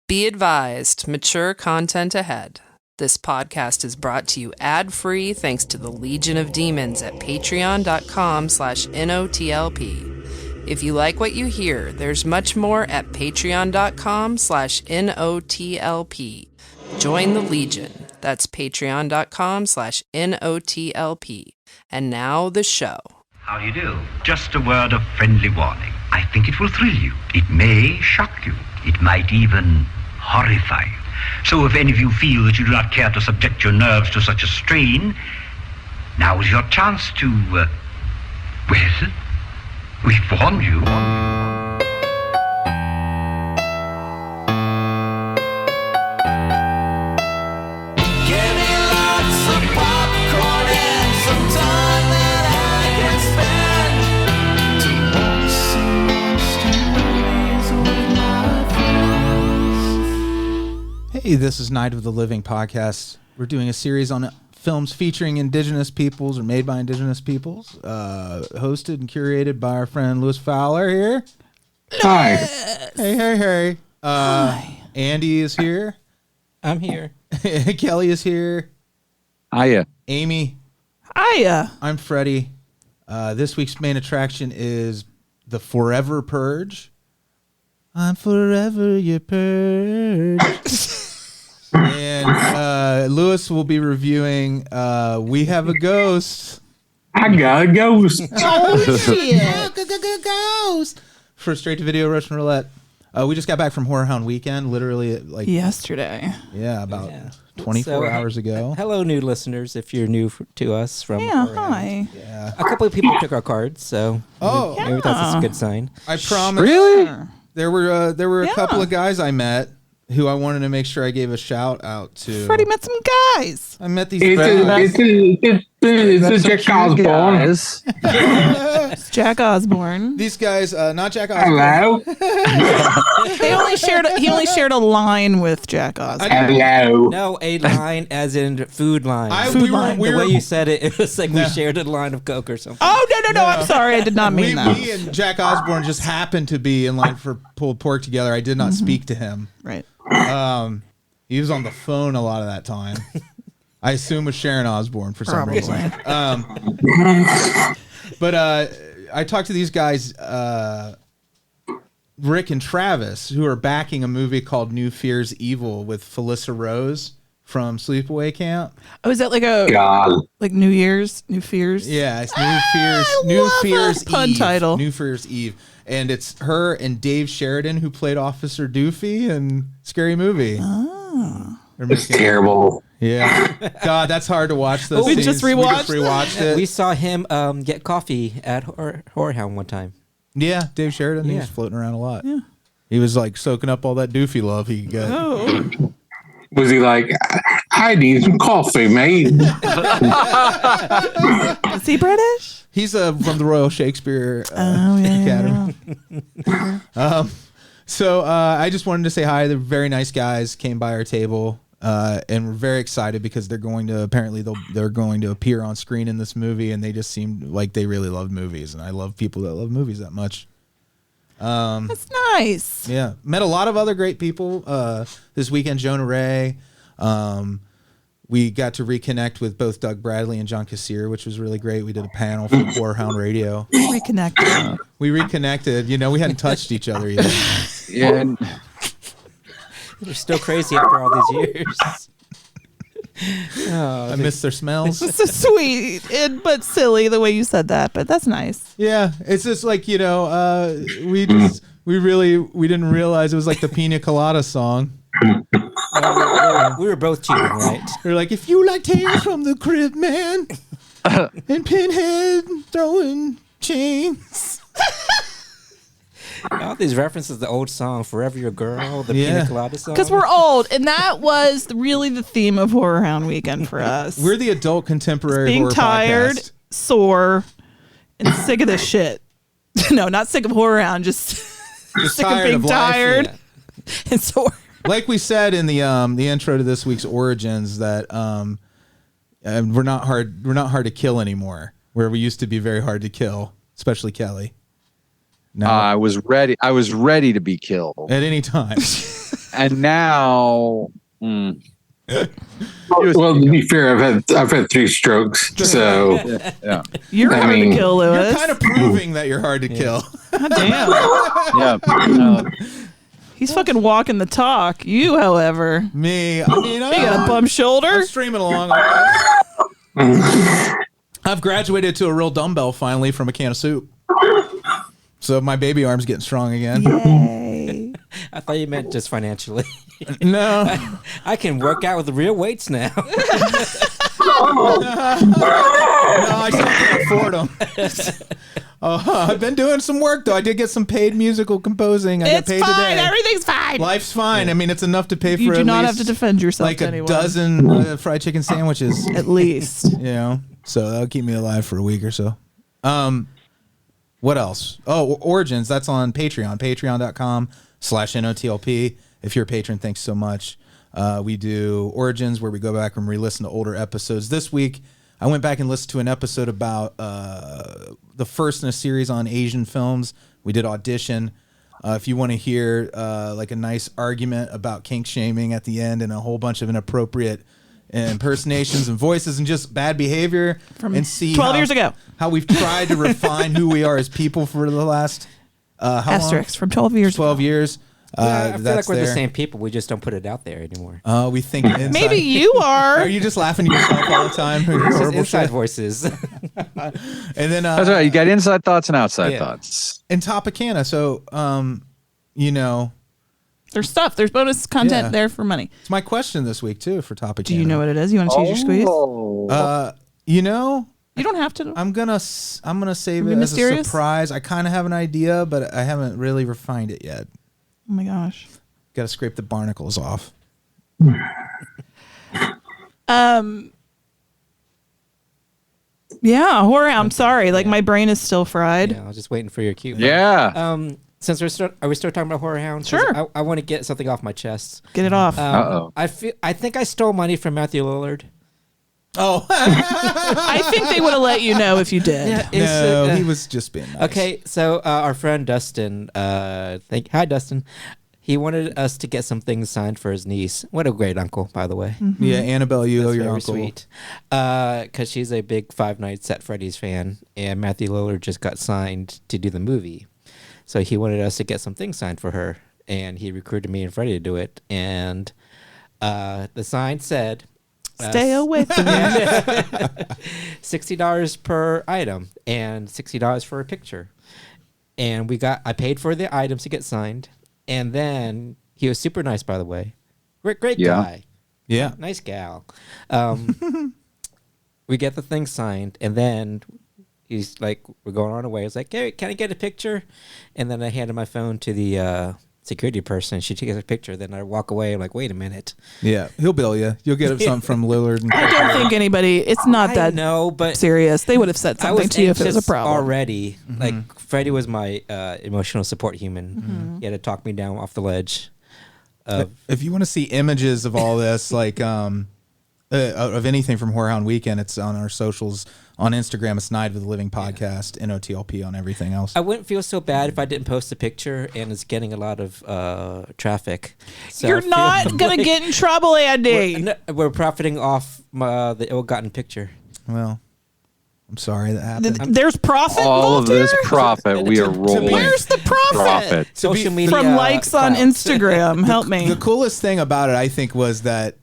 Be advised, mature content ahead. This podcast is brought to you ad-free thanks to the Legion of Demons at patreon.com/NOTLP. If you like what you hear, there's much more at patreon.com/NOTLP. Join the Legion. That's patreon.com/NOTLP. And now the show. How do you do? Just a word of friendly warning. I think it will thrill you. It may shock you. It might even horrify you. So if any of you feel that you do not care to subject your nerves to such a strain, now is your chance to, well, we've warned you. Hey, this is Night of the Living podcast. We're doing a series on films featuring indigenous peoples or made by indigenous peoples, hosted and curated by our friend Louis Fowler here. Hi. Hey. Hi. Andy is here. I'm here. Kelley is here. Hiya. Amy. Hiya. I'm Freddy. This week's main attraction is the Forever Purge. I'm forever your purge. And Louis will be reviewing We Have a Ghost. I got a ghost. Oh, shit. Ghost. For Straight to Video Russian Roulette. We just got back from Horror Hound Weekend, literally like yesterday. Yeah, about 24 hours ago. Hello, new listeners. If you're new to us from Horror Hound. Yeah. A couple of people took our cards, so maybe that's a good sign. I promise. Really? There were a couple of guys I met who I wanted to make sure I gave a shout out to. Freddie met some guys. I met these It's Jack Osborne. It's Jack Osborne. These guys, not Jack Osborne. Hello. He only shared a line with Jack Osborne. Hello. No, a line as in food line. We the were, way you said it, it was like we shared a line of Coke or something. Oh, no. I'm sorry. I did not mean that. Me and Jack Osborne just happened to be in line for pulled pork together. I did not speak to him. Right. He was on the phone a lot of that time. I assume with Sharon Osbourne for some reason. But I talked to these guys, Rick and Travis, who are backing a movie called New Fears Evil with Felissa Rose from Sleepaway Camp. Oh, is that like like New Year's, New Fears? Yeah, it's New Fears pun Eve. title. New Fears Eve. And it's her and Dave Sheridan who played Officer Doofy in Scary Movie. Oh. It's terrible. Yeah. God, that's hard to watch those We scenes. just rewatched it. We saw him get coffee at Horror Hound one time. Yeah, Dave Sheridan. He was floating around a lot. Yeah. He was like soaking up all that Doofy love he got. Oh. Was he like, I need some coffee, mate? Is he British? He's from the Royal Shakespeare Academy. Yeah. So I just wanted to say hi. They're very nice guys. Came by our table, and we're very excited because they're going to appear on screen in this movie, and they just seemed like they really love movies, and I love people that love movies that much. That's nice. Yeah, met a lot of other great people this weekend. Jonah Ray. We got to reconnect with both Doug Bradley and John Kassir, which was really great. We did a panel for Horror Hound Radio. We reconnected. You know, we hadn't touched each other either. Yeah. You're still crazy after all these years. I miss their smells. It's so sweet, but silly the way you said that, but that's nice. Yeah, it's just like, we didn't realize it was like the Pina Colada song. We were both cheating, right? They're like, if you like Tales from the Crypt, man, and Pinhead throwing chains. All these references to the old song, Forever Your Girl, the Pina Colada song. Because we're old, and that was really the theme of Horror Hound Weekend for us. We're the adult contemporary being horror tired, podcast. Sore, and sick of this shit. No, not sick of Horror Hound, just sick of being tired and sore. Like we said in the intro to this week's Origins, that we're not hard to kill anymore. Where we used to be very hard to kill, especially Kelley. No, I was ready to be killed at any time. And now, Well, to be fair, I've had 3 strokes, so yeah, You're hard to kill, Lewis. You're kind of proving that you're hard to kill. God damn. yeah. He's fucking walking the talk. You, however, Me, I mean, you got a bum shoulder. I'm streaming along. I've graduated to a real dumbbell finally from a can of soup. So my baby arm's getting strong again. Yay. I thought you meant just financially. No. I can work out with real weights now. No, I still can't afford them. I've been doing some work though. I did get some paid musical composing. I got It's paid fine. today. Everything's fine. Life's fine. I mean, it's enough to pay for. You do at not least have to defend yourself like to a anyone. dozen fried chicken sandwiches. At least. You know, so that'll keep me alive for a week or so. What else? Oh, Origins. That's on Patreon. Patreon.com/NOTLP. If you're a patron, thanks so much. We do Origins where we go back and re-listen to older episodes. This week, I went back and listened to an episode about the first in a series on Asian films. We did Audition. If you want to hear like a nice argument about kink shaming at the end and a whole bunch of inappropriate impersonations and voices and just bad behavior From and see 12 years ago. how we've tried to refine who we are as people for the last how Asterisk from 12 years. 12 years. I feel That's like we're the there. same people. We just don't put it out there anymore. We think inside. Maybe you are. Are you just laughing at yourself all the time? Your It's just horrible inside shit? voices. And then That's right. You got inside thoughts and outside Yeah. thoughts. in Topicana. So you know, There's stuff. There's bonus content Yeah. there for money. it's my question this week too for Topicana. Do you know what it is? You want to change your squeeze? You know, You don't have to. I'm gonna save Be it as mysterious? a surprise. I kind of have an idea, but I haven't really refined it yet. Oh my gosh. Got to scrape the barnacles off. Yeah, horror. I'm sorry. Like my brain is still fried. Yeah, I was just waiting for your cue. Yeah. Since are we still talking about horror hounds? 'Cause Sure. I want to get something off my chest. Get it off. Uh-oh. I think I stole money from Matthew Lillard. Oh I think they would have let you know if you did. no, he was just being nice. Okay, so our friend Dustin, hi Dustin, he wanted us to get some things signed for his niece. What a great uncle, by the way. Mm-hmm. Yeah, Annabelle, you owe That's your very uncle. sweet. Because she's a big Five Nights at Freddy's fan, and Matthew Lillard just got signed to do the movie. So he wanted us to get some things signed for her, and he recruited me and Freddie to do it. And the sign said, Stay away from me. $60 per item and $60 for a picture. And I paid for the items to get signed. And then he was super nice, by the way. Great Yeah. guy. Yeah. Nice gal. We get the thing signed, and then he's like, we're going on our way. He's like, hey, can I get a picture? And then I handed my phone to the security person. She takes a picture. Then I walk away. I'm like, wait a minute. Yeah, he'll bill you. You'll get something from Lillard. And I don't think anybody. It's not I that know, but serious. They would have said I something was to you if it was a anxious problem. already. Like Freddie was my emotional support human. He had to talk me down off the ledge. if you want to see images of all this, like of anything from Horrorhound Weekend, it's on our socials. On Instagram, it's Night of the Living Podcast, NOTLP on everything else. I wouldn't feel so bad if I didn't post a picture and it's getting a lot of traffic. So You're I feel not gonna like get in trouble, Andy. we're profiting off the ill-gotten picture. Well, I'm sorry that happened. There's profit. All of involved this here? profit we are rolling. Where's the profit? Social media From likes on clout. Instagram. Help me. The coolest thing about it, I think, was that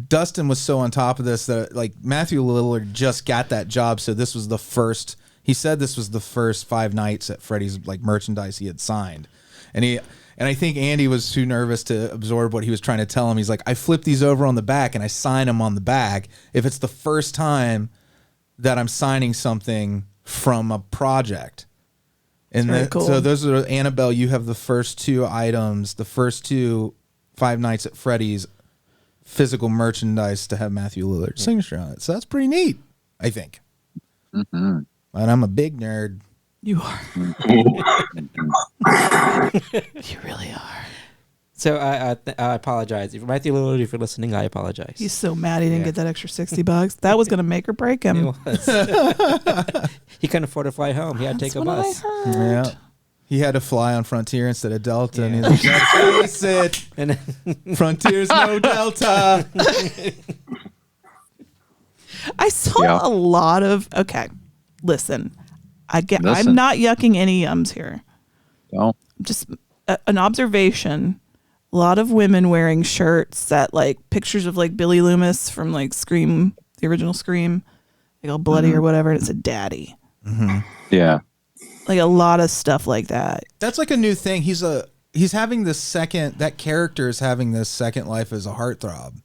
Dustin was so on top of this that like Matthew Lillard just got that job, so this was the first. He said this was the first 5 nights at Freddy's like merchandise he had signed, and I think Andy was too nervous to absorb what he was trying to tell him. He's like, I flip these over on the back and I sign them on the back. If it's the first time that I'm signing something from a project. And Very cool. So those are, Annabelle, you have the first 2 items, the first 2 5 Nights at Freddy's physical merchandise to have Matthew Lillard's signature on it. So that's pretty neat, I think. Mm-hmm. But I'm a big nerd. You are. You really are. So I apologize. If Matthew Lillard, if you're listening, I apologize. He's so mad he didn't get that extra $60. That was gonna make or break him. It was. He couldn't afford to fly home. He had to take a That's what bus. I heard. Yeah. He had to fly on Frontier instead of Delta, and he's like, "Let's face it, Frontier's no Delta." I saw a lot of. Okay, listen. I'm not yucking any yums here. No. Just an observation. A lot of women wearing shirts that like pictures of like Billy Loomis from like Scream, the original Scream, like all bloody or whatever. And it's a daddy. Mm-hmm. Yeah. Like a lot of stuff like that. That's like a new thing. He's having this second. That character is having this second life as a heartthrob.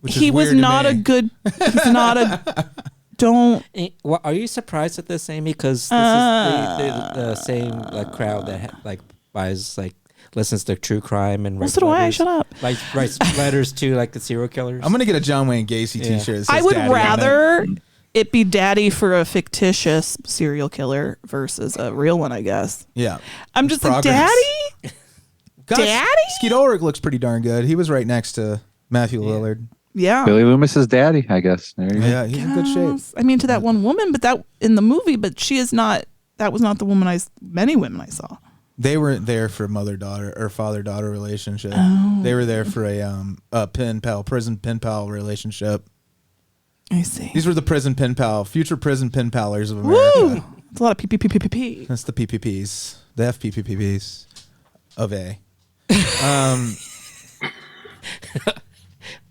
He was not a good. He's not a. Don't. Well, are you surprised at this, Amy? Because this is the same like crowd that like buys like listens to true crime and so do I. Shut up. Like writes letters to like the serial killers. I'm gonna get a John Wayne Gacy T-shirt. That says I would Daddy rather it be daddy for a fictitious serial killer versus a real one. I guess. Yeah. I'm just like, daddy. Daddy. Skeet Ulrich looks pretty darn good. He was right next to Matthew Lillard. Yeah. Billy Loomis's daddy, I guess. There you go. Yeah, he's in good shape. I mean, to that one woman, but that in the movie, but she is not. That was not the woman many women I saw. They weren't there for mother-daughter or father-daughter relationship. Oh. They were there for a prison pen pal relationship. I see. These were the future prison pen pallers of America. Woo! It's a lot of PPPPP. That's the PPPs, the FPPPs of A.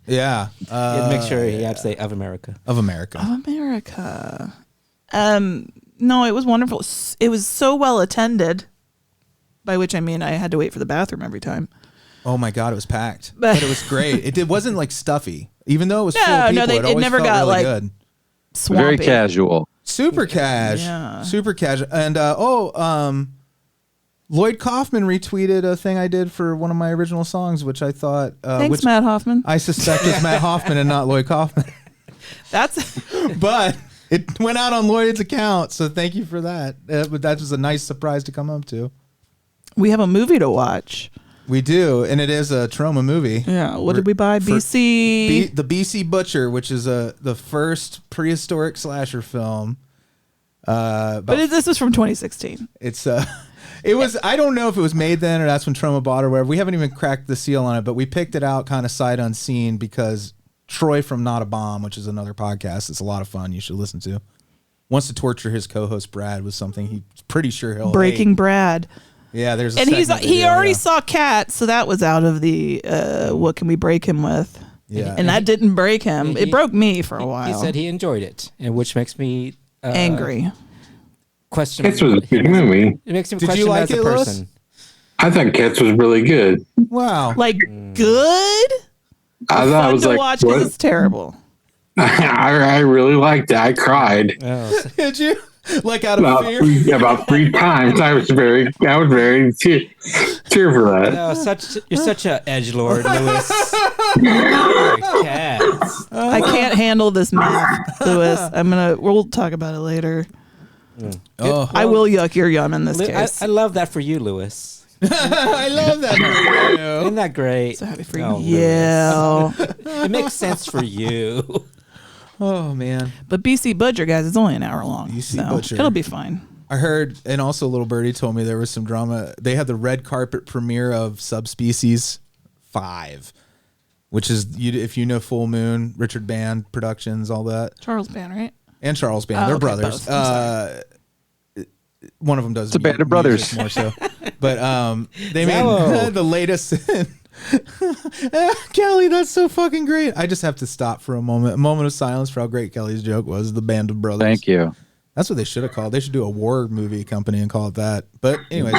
Yeah. Make sure you have to say of America. Of America. Of America. No, it was wonderful. It was so well attended, by which I mean I had to wait for the bathroom every time. Oh my God, it was packed. But it was great. It wasn't like stuffy. Even though it was full of people, it never got really like good. Swampy. Very casual. Super cash. Yeah. Super casual. And Lloyd Kaufman retweeted a thing I did for one of my original songs, which I thought Thanks, Matt Hoffman. I suspect was Matt Hoffman and not Lloyd Kaufman. But it went out on Lloyd's account, so thank you for that. That was a nice surprise to come up to. We have a movie to watch. We do, and it is a trauma movie. Yeah. What did we buy? BC. The BC Butcher, which is the first prehistoric slasher film. But this was from 2016. It was. I don't know if it was made then or that's when Trauma bought or whatever. We haven't even cracked the seal on it, but we picked it out kind of sight unseen because Troy from Not a Bomb, which is another podcast, it's a lot of fun. You should listen to. Wants to torture his co-host Brad with something he's pretty sure he'll Breaking hate. Brad. Yeah, there's. And he already saw Cat, so that was out of the what can we break him with? Yeah, and that didn't break him. It broke me for a while. He said he enjoyed it, and which makes me angry. Cats was a good movie. It makes him Did question you like as it, a Lewis? person. I thought Cats was really good. Wow. Like good? I thought Fun it was to like watch because it's terrible. I really liked it. I cried Did you? Like out of fear? about 3 times. I was very tear for that. Oh, you're such a edgelord, Lewis. Cats. I can't handle this math, Lewis. We'll talk about it later. Oh, I will yuck your yum in this case. I love that for you, Lewis. I love that for you. Isn't that great? So happy for Oh, you. Yeah. It makes sense for you. Oh man. But BC Butcher, guys, it's only an hour long. BC so Butcher. It'll be fine. I heard, and also Little Birdie told me there was some drama. They had the red carpet premiere of Subspecies 5, which is, if you know Full Moon, Richard Band Productions, all that. Charles Band, right? And Charles Band. They're brothers. One of them does. It's a band of brothers. More so. But they made the latest. Kelley, that's so fucking great. I just have to stop for a moment of silence for how great Kelly's joke was. The Band of Brothers. Thank you. That's what they should have called. They should do a war movie company and call it that. But anyways,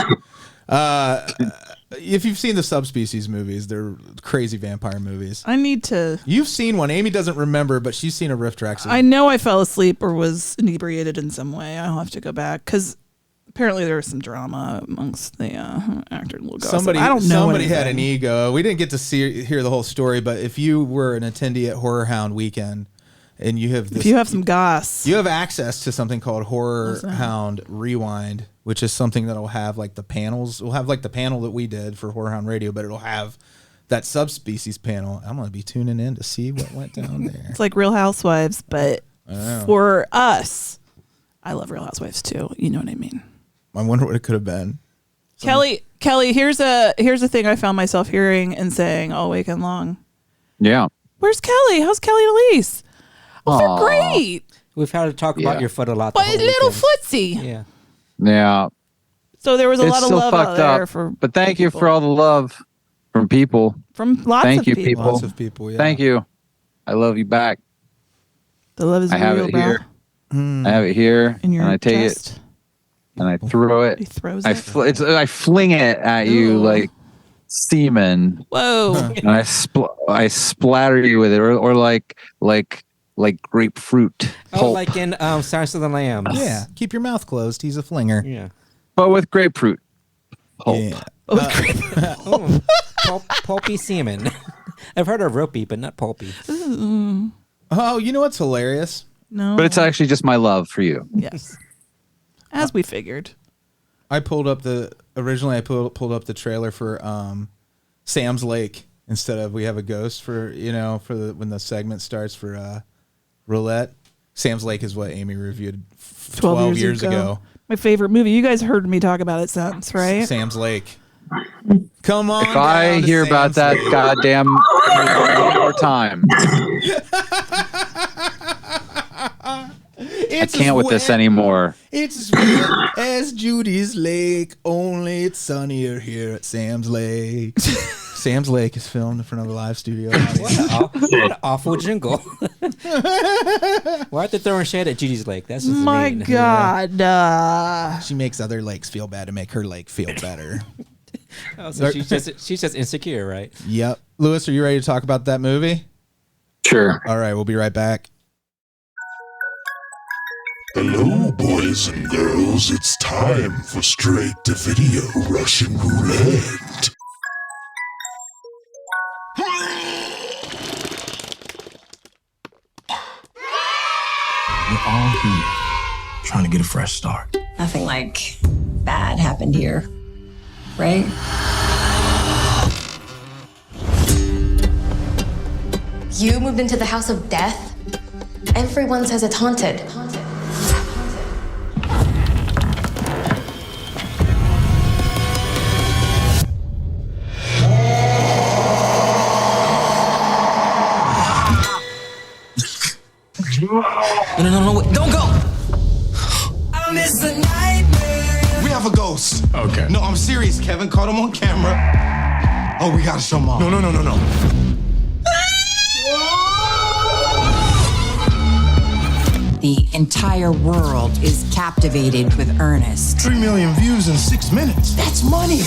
if you've seen the Subspecies movies, they're crazy vampire movies. I need to. You've seen one. Amy doesn't remember, but she's seen a riff track. I know I fell asleep or was inebriated in some way. I'll have to go back because apparently there was some drama amongst the actor. Somebody, I don't know. Somebody had an ego. We didn't get to hear the whole story, but if you were an attendee at Horror Hound Weekend and you have this, if you have some goss, you have access to something called Horror Hound Rewind, which is something that'll have like the panels. We'll have like the panel that we did for Horror Hound Radio, but it'll have that Subspecies panel. I'm going to be tuning in to see what went down there. It's like Real Housewives, but for us, I love Real Housewives too. You know what I mean? I wonder what it could have been. Kelley, here's a thing I found myself hearing and saying all weekend long. Yeah. Where's Kelley? How's Kelley and Alise? Oh, they're great. We've had to talk about your foot a lot. But his little footsie. Yeah. Yeah. So there was a lot of love out there but thank you for all the love from people. From lots of people. Lots of people, yeah. Thank you. I love you back. The love is real, I have it bro. here. I have it here, In your and I take chest. it, and I throw it. He throws I it. I fling it at you like semen. Whoa. And I splatter you with it, or like grapefruit Oh, pulp, like in Silence of the Lambs. Yeah, keep your mouth closed. He's a flinger. Yeah. but with grapefruit pulp. Yeah. Oh, pulpy semen. I've heard of ropey, but not pulpy. Oh, you know what's hilarious? No. But it's actually just my love for you. Yes. As we figured. I pulled up the trailer for Sam's Lake instead of we have a ghost for when the segment starts for roulette. Sam's Lake is what Amy reviewed 12 years ago. My favorite movie. You guys heard me talk about it since, right? Sam's Lake. Come on. If I hear about that goddamn one more time, I can't with this anymore. It's as wet as Judy's Lake, only it's sunnier here at Sam's Lake. Sam's Lake is filmed in front of a live studio audience. What an awful jingle. Why are they throwing shade at Judy's Lake? That's just My mean. God. She makes other lakes feel bad to make her lake feel better. Oh, so she's just insecure, right? Yep. Lewis, are you ready to talk about that movie? Sure. All right, we'll be right back. Hello, boys and girls. It's time for straight-to-video Russian roulette. We're all here trying to get a fresh start. Nothing like bad happened here, right? You moved into the house of death? Everyone says it's haunted. No, wait, don't go! We have a ghost. Okay. No, I'm serious, Kevin. Caught him on camera. Oh, we gotta show Mom. No. The entire world is captivated with Ernest. 3 million views in 6 minutes. That's money.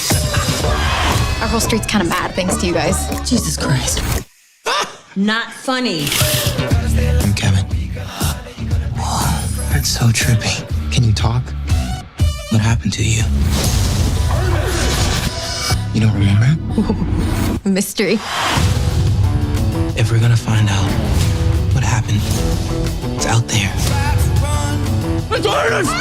Our whole street's kind of mad thanks to you guys. Jesus Christ. Not funny. I'm Kevin. Whoa, that's so trippy. Can you talk? What happened to you? You don't remember? Mystery. If we're gonna find out what happened, it's out there. It's Ernest!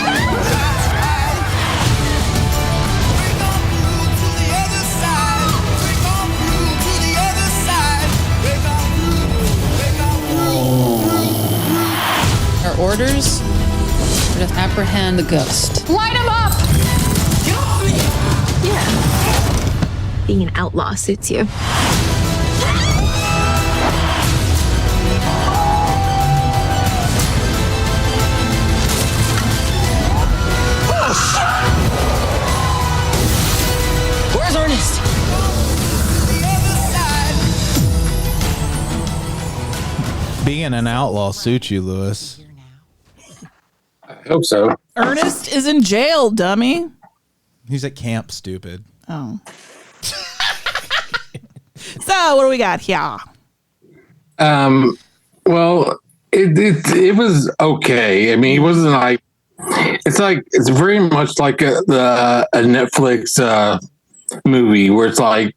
Our orders are to apprehend the ghost. Light him up! Get off me! Yeah. Being an outlaw suits you. Where's Ernest? Being an outlaw suits you, Lewis. I hope so. Ernest is in jail, dummy. He's at camp, stupid. Oh. So, what do we got here? Well, it was okay. I mean, it wasn't like it's very much like a Netflix movie where it's like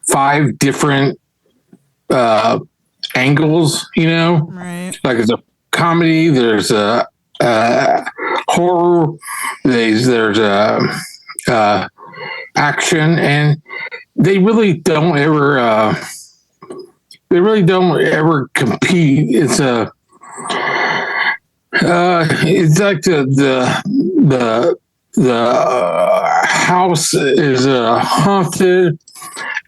5 different angles. Right. Like it's a comedy. There's a horror. There's action, and they really don't ever compete. It's like the house is haunted,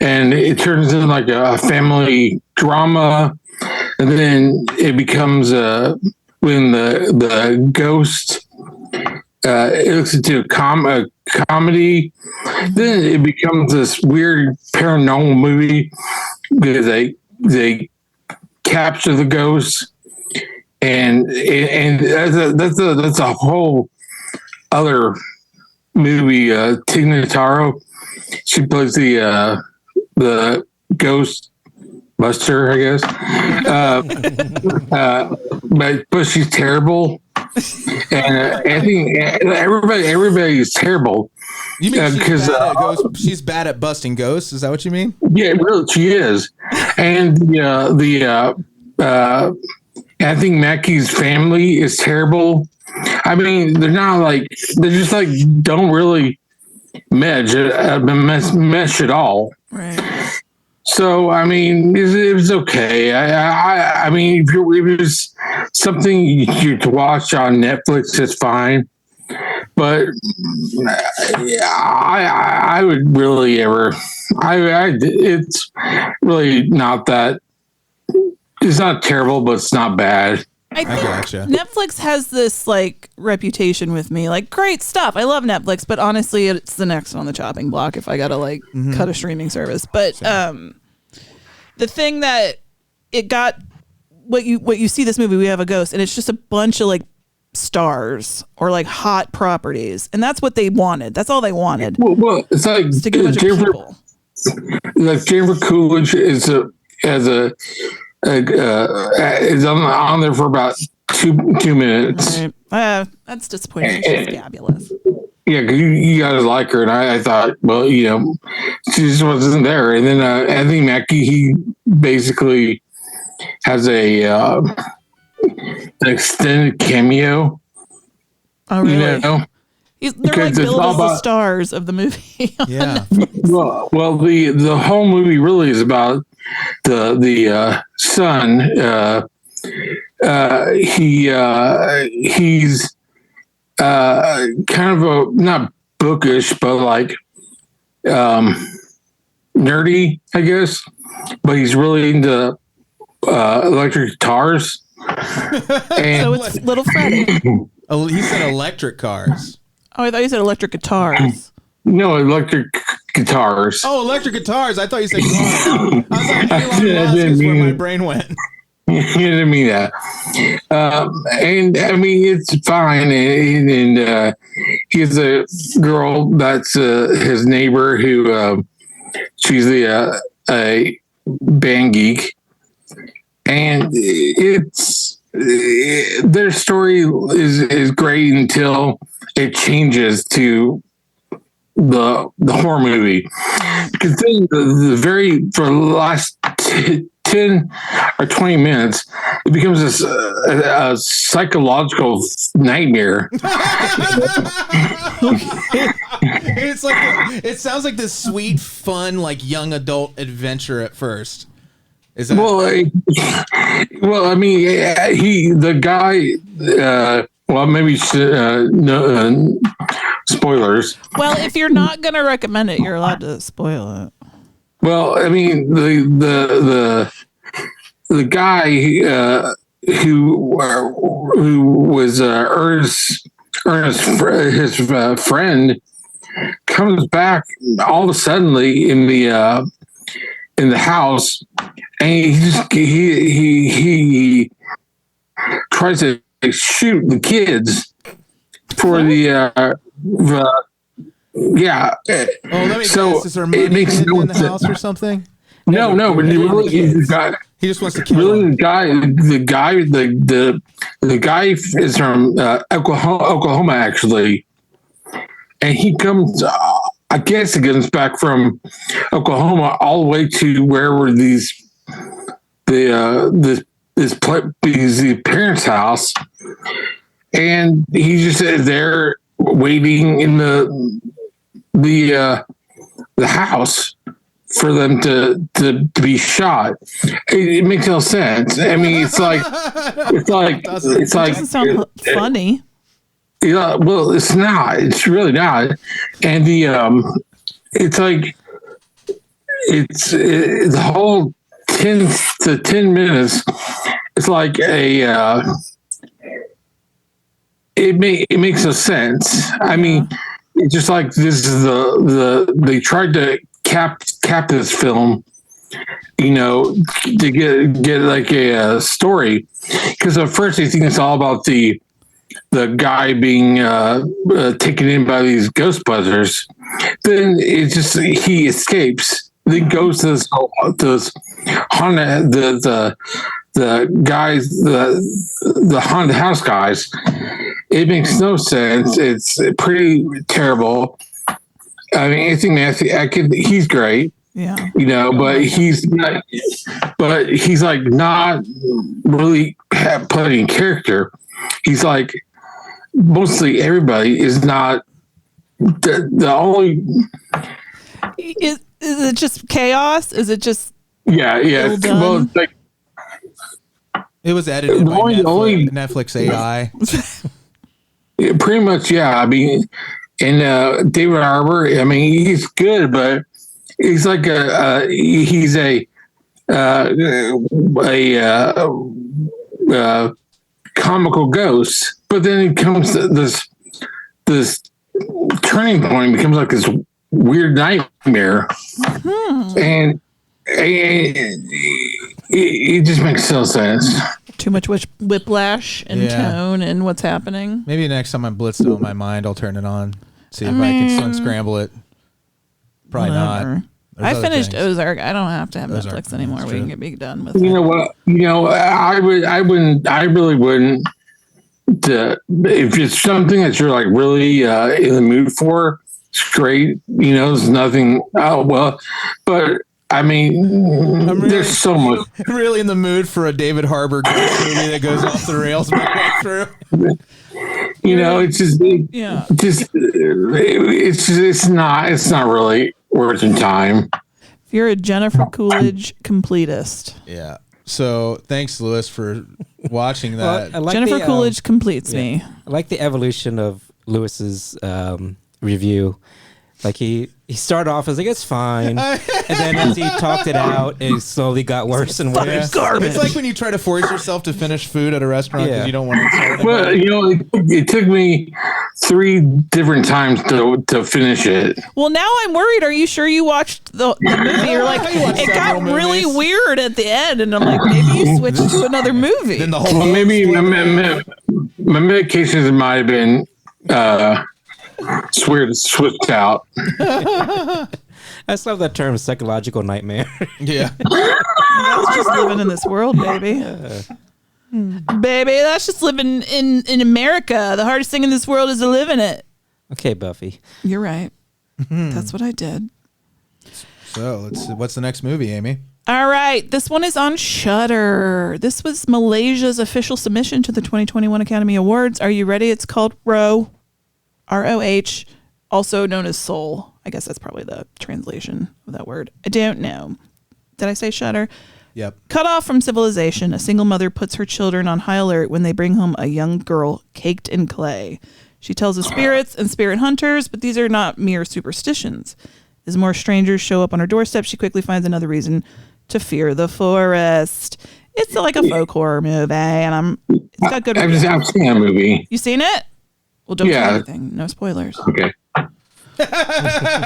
and it turns into like a family drama, and then it becomes when the ghost it looks into a comedy, then it becomes this weird paranormal movie because they capture the ghost, and that's a whole other movie. Tig Notaro, she plays the ghost buster, I guess. But she's terrible, and I think everybody is terrible. You mean she's bad at busting ghosts? Is that what you mean? Yeah, really, she is. And I think Mackey's family is terrible. I mean, they're just like don't really mesh at all. Right. So I mean, it was okay. I mean, if it was something you to watch on Netflix, it's fine. But I would really it's really not that. It's not terrible, but it's not bad. I gotcha. Netflix has this like reputation with me, like great stuff. I love Netflix, but honestly, it's the next on the chopping block if I gotta like cut a streaming service. But the thing that it got, what you see this movie, We Have a Ghost, and it's just a bunch of like stars or like hot properties, and that's what they wanted. That's all they wanted. Well, it's like to get a bunch of people. Like Jennifer Coolidge is on there for about two minutes. Right. That's disappointing. She's fabulous. Yeah, because you guys like her, and I thought, well, she just wasn't there. And then Anthony Mackie, he basically has an extended cameo. Oh, really? They're like billed as the stars of the movie. Yeah. Well, the whole movie really is about the son. He's kind of not bookish, but like nerdy, I guess. But he's really into electric guitars. And so it's Little Freddie. Oh, he said electric cars. Oh, I thought you said electric guitars. No, electric guitars. Oh, electric guitars. I thought you said cars. I was like, Elon Musk is where my brain went. You didn't mean that. And I mean, it's fine. And he has a girl that's his neighbor who she's a band geek. And it's their story is great until it changes to the horror movie. Because then for the last 10 or 20 minutes, it becomes a psychological nightmare. It's like it sounds like this sweet, fun, like young adult adventure at first. Is that well, I mean, the guy. Well, maybe no spoilers. Well, if you're not going to recommend it, you're allowed to spoil it. Well, I mean, the guy who was Ernest, his friend, comes back all of a sudden in the house, and he tries to shoot the kids for yeah. Oh, let me guess. Is there money hidden in the house or something? No, but he just wants to kill him. The guy is from Oklahoma, actually, and he comes. I guess he comes back from Oklahoma all the way to wherever the parents' house, and he just is there waiting in the house for them to be shot. It makes no sense. I mean, it doesn't sound funny. Yeah, well, it's not. It's really not. And it's like the whole 10 to 10 minutes. It's like it makes no sense. I mean, it's just like this is they tried to cap this film, to get like a story, because at first they think it's all about the guy being taken in by these Ghostbusters. Then it's just he escapes. Then goes to this haunted the guys, the haunted house guys. It makes no sense. It's pretty terrible. I mean, Anthony Mackie, he's great. Yeah. But he's not. But he's like not really playing character. He's like mostly everybody is not the only. Is it just chaos? Is it just? Yeah. Well, it's like it was edited by Netflix AI. Pretty much, yeah. I mean, and David Harbour. I mean, he's good, but he's like he's a comical ghost. But then it comes to this turning point, becomes like this weird nightmare, and it just makes no sense. Too much whiplash and tone and what's happening. Maybe next time I'm blitzed on my mind, I'll turn it on. See if I can unscramble it. Probably not. I finished Ozark. I don't have to have Netflix anymore. We can be done with it. You know what? I really wouldn't. If it's something that you're like really in the mood for, it's great. There's nothing. Oh well, but I mean, there's so much. I'm really in the mood for a David Harbour movie that goes off the rails midway through. It's not really worth your time. If you're a Jennifer Coolidge completist. Yeah. So thanks, Lewis, for watching that. Well, Jennifer Coolidge completes me. I like the evolution of Lewis's review. Like he started off as like, it's fine, and then as he talked it out, it slowly got worse and worse. Garbage. It's like when you try to force yourself to finish food at a restaurant because you don't want to. Well, it took me 3 different times to finish it. Well, now I'm worried. Are you sure you watched the movie? You're like, it got really weird at the end, and I'm like, maybe you switched to another movie. Then the whole maybe my medications might have been. Switched out. I just love that term, psychological nightmare. Yeah. That's just living in this world, baby. Baby, that's just living in America. The hardest thing in this world is to live in it. Okay, Buffy. You're right. That's what I did. So what's the next movie, Amy? All right. This one is on Shudder. This was Malaysia's official submission to the 2021 Academy Awards. Are you ready? It's called Roh. ROH, also known as Soul. I guess that's probably the translation of that word. I don't know. Did I say Shudder? Yep. Cut off from civilization, a single mother puts her children on high alert when they bring home a young girl caked in clay. She tells of spirits and spirit hunters, but these are not mere superstitions. As more strangers show up on her doorstep, she quickly finds another reason to fear the forest. It's like a folk horror movie, and it's got good reviews. I've seen that movie. You seen it? Well, don't say anything. No spoilers. Okay.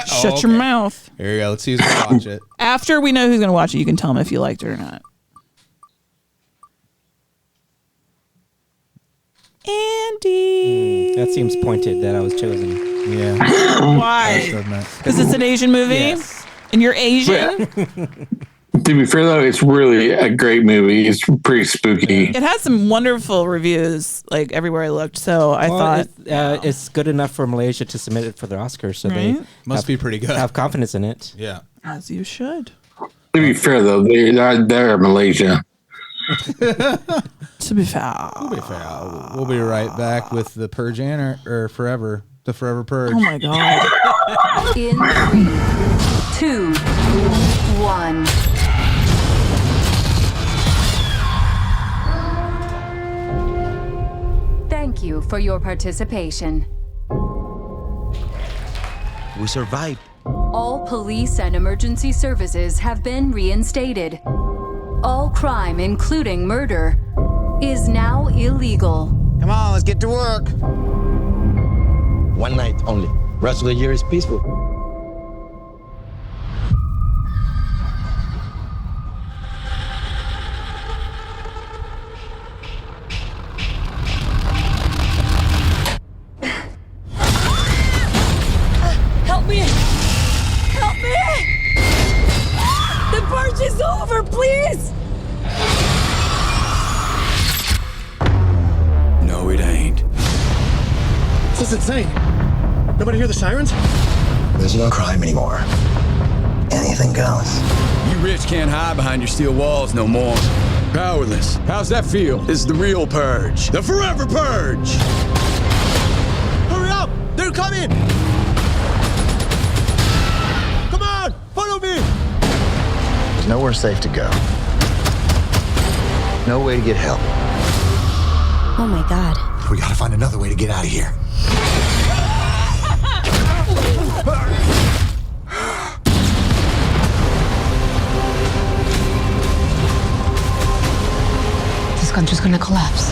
Shut your mouth. Here you go. Let's see who's going to watch it. After we know who's going to watch it, you can tell them if you liked it or not. Andy. That seems pointed that I was chosen. Yeah. Why? Because it's an Asian movie? Yes. And you're Asian? To be fair, though, it's really a great movie. It's pretty spooky. It has some wonderful reviews, like everywhere I looked. So I thought it's good enough for Malaysia to submit it for the Oscars. So they must be pretty good. Have confidence in it. Yeah, as you should. To be fair, though, they're Malaysia. To be fair, we'll be right back with the Purge or Forever, the Forever Purge. Oh my god! In 3, 2, 1. Thank you for your participation. We survived. All police and emergency services have been reinstated. All crime, including murder, is now illegal. Come on, let's get to work. One night only. Rest of the year is peaceful. Help me! Help me! The purge is over, please! No, it ain't. This is insane. Nobody hear the sirens? There's no crime anymore. Anything goes. You rich can't hide behind your steel walls no more. Powerless. How's that feel? This is the real purge. The forever purge. Hurry up! They're coming! Come on! Follow me! There's nowhere safe to go. No way to get help. Oh my God. We gotta find another way to get out of here. This country's gonna collapse.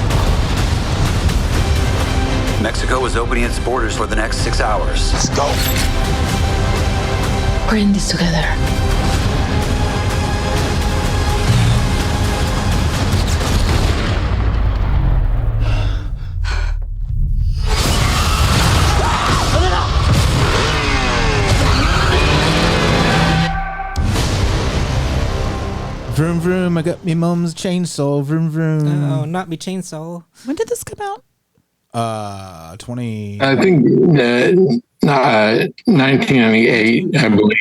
Mexico is opening its borders for the next 6 hours. Let's go. We're in this together. Vroom vroom, I got me mom's chainsaw. Vroom vroom. No, not me chainsaw. When did this come out? 20. I think 1998, I believe.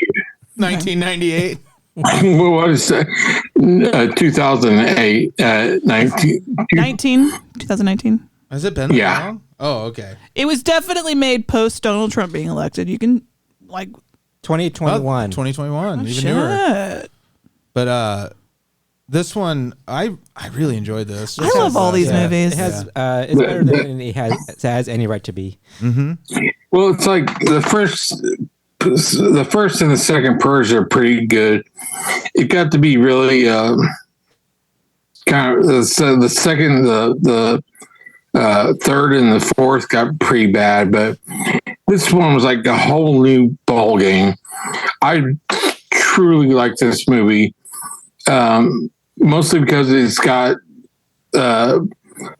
1998. What was 2008? 2019. Has it been that long? Oh, okay. It was definitely made post Donald Trump being elected. You can 2021. 2021. Oh, even shit. newer. But this one, I really enjoyed this. I love all these movies. It has it's better than it has any right to be. Mm-hmm. Well, it's like the first and the second Purge are pretty good. It got to be really kind of the second, the third and the fourth got pretty bad, but this one was like a whole new ball game. I truly like this movie, mostly because it's got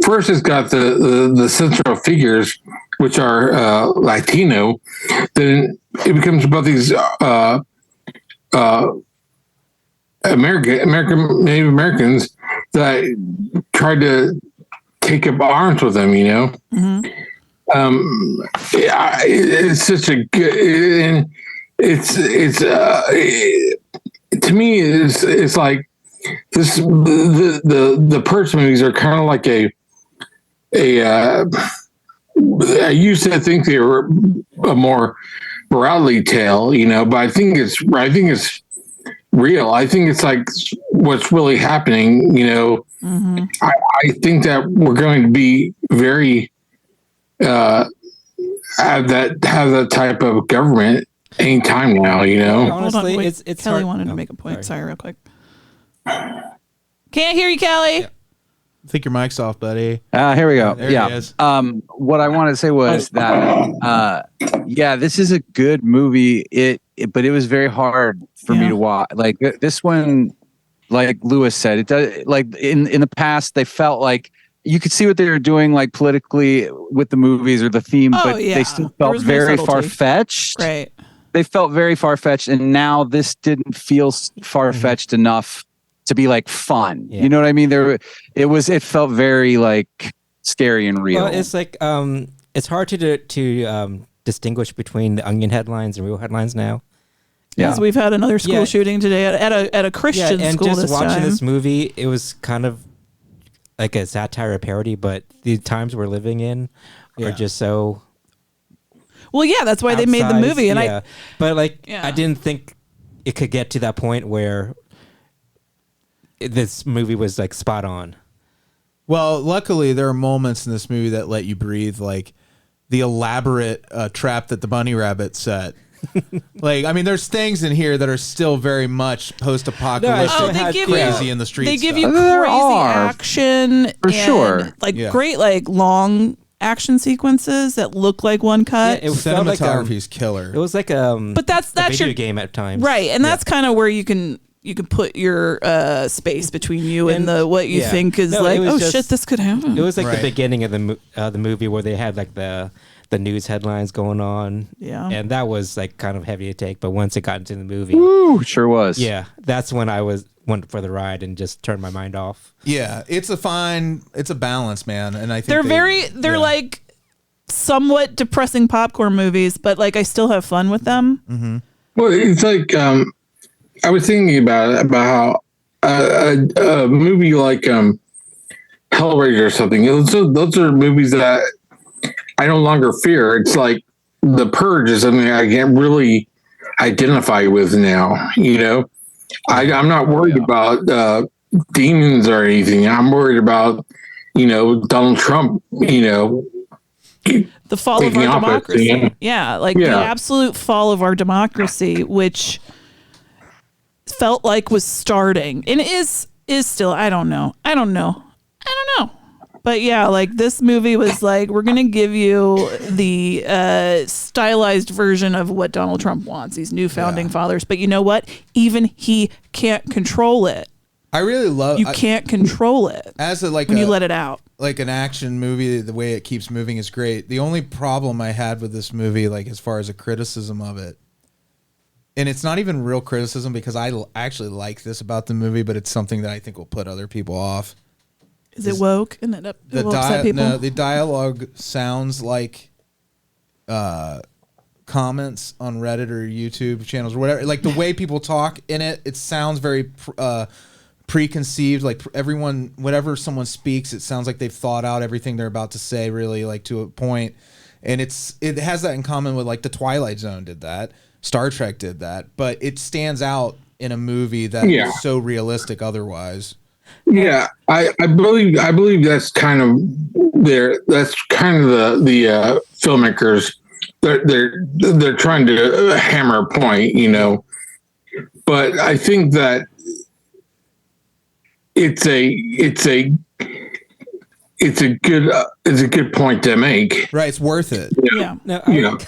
first it's got the central figures, which are Latino. Then it becomes about these Native Americans that tried to take up arms with them. You know, it's such a good. And it's to me it's like this. The Purge movies are kind of like I used to think they were a more morality tale, you know, but I think it's real. I think it's like what's really happening, you know. Mm-hmm. I think that we're going to be very have that type of government anytime now, you know. Honestly, wait, it's Kelley hard. wanted to make a point. Sorry, real quick. Can't hear you, Kelley. Yeah. I think your mic's off, buddy. Here we go. There he is. What I wanted to say was that, this is a good movie. But it was very hard for me to watch. Like this one, like Lewis said, it does. Like in the past, they felt like you could see what they were doing, like politically with the movies or the theme, but they still felt very far fetched. Right. They felt very far fetched, and now this didn't feel far fetched enough to be like fun. You know what I mean? It felt very like scary and real. Well, it's like it's hard to distinguish between the Onion headlines and real headlines now. Because we've had another school shooting today at a Christian school and just this watching time. this movie, it was kind of like a satire, a parody, but the times we're living in are just so. Well, yeah, that's why they made the movie, and I didn't think it could get to that point where this movie was like spot on. Well, luckily there are moments in this movie that let you breathe, like the elaborate trap that the bunny rabbit set. Like, I mean, there's things in here that are still very much post-apocalyptic, crazy in the streets. They give you crazy action for and, sure, like great, like long action sequences that look like one cut. Yeah, it felt like cinematography's killer. It was like but that's video your game at times, right? And that's kind of where you can put your space between you and the what you think is shit, this could happen. It was like the beginning of the movie where they had like the news headlines going on. Yeah. And that was like kind of heavy to take. But once it got into the movie. Woo, sure was. Yeah. That's when I went for the ride and just turned my mind off. Yeah. It's a balance, man. And I think they're like somewhat depressing popcorn movies, but like I still have fun with them. Mm-hmm. Well, it's like, I was thinking about how a movie like Hellraiser or something, those are movies that I no longer fear. It's like The Purge is something I can't really identify with now. You know, I'm not worried about demons or anything. I'm worried about, Donald Trump, the fall of our democracy. Yeah, like the absolute fall of our democracy, which felt like was starting and is still. I don't know. But yeah, like this movie was like, we're going to give you the stylized version of what Donald Trump wants, these new founding fathers. But you know what? Even he can't control it. I really love... You can't control it when you let it out. Like an action movie, the way it keeps moving is great. The only problem I had with this movie, like as far as a criticism of it, and it's not even real criticism because I actually like this about the movie, but it's something that I think will put other people off. Is it woke? And it will upset people? No, the dialogue sounds like comments on Reddit or YouTube channels or whatever. Like the way people talk in it, it sounds very preconceived. Like everyone, whatever someone speaks, it sounds like they've thought out everything they're about to say, really, like to a point. And it has that in common with like the Twilight Zone did that, Star Trek did that, but it stands out in a movie that is so realistic otherwise. Yeah, I believe that's kind of that's kind of the filmmakers. They're trying to hammer a point, but I think that it's a good point to make. Right, it's worth it. Yeah. No,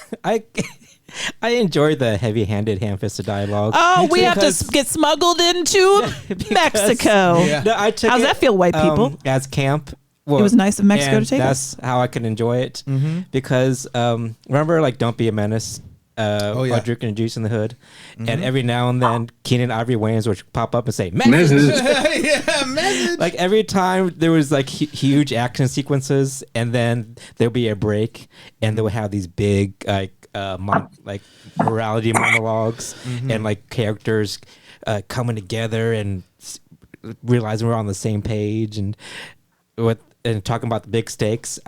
I enjoyed the heavy-handed, ham-fisted dialogue. Oh, we have to get smuggled into Mexico. Yeah. No, I took How's that feel, white people? As camp. Well, it was nice of Mexico to take us. That's how I could enjoy it. Mm-hmm. Because remember, like, Don't Be a Menace? While drinking juice in the hood. Mm-hmm. And every now and then, Keenan Ivory Wayans would pop up and say, message! Message! Like, every time there was, like, huge action sequences, and then there'll be a break, and they would have these big, morality monologues, and like characters coming together and realizing we're on the same page and talking about the big stakes.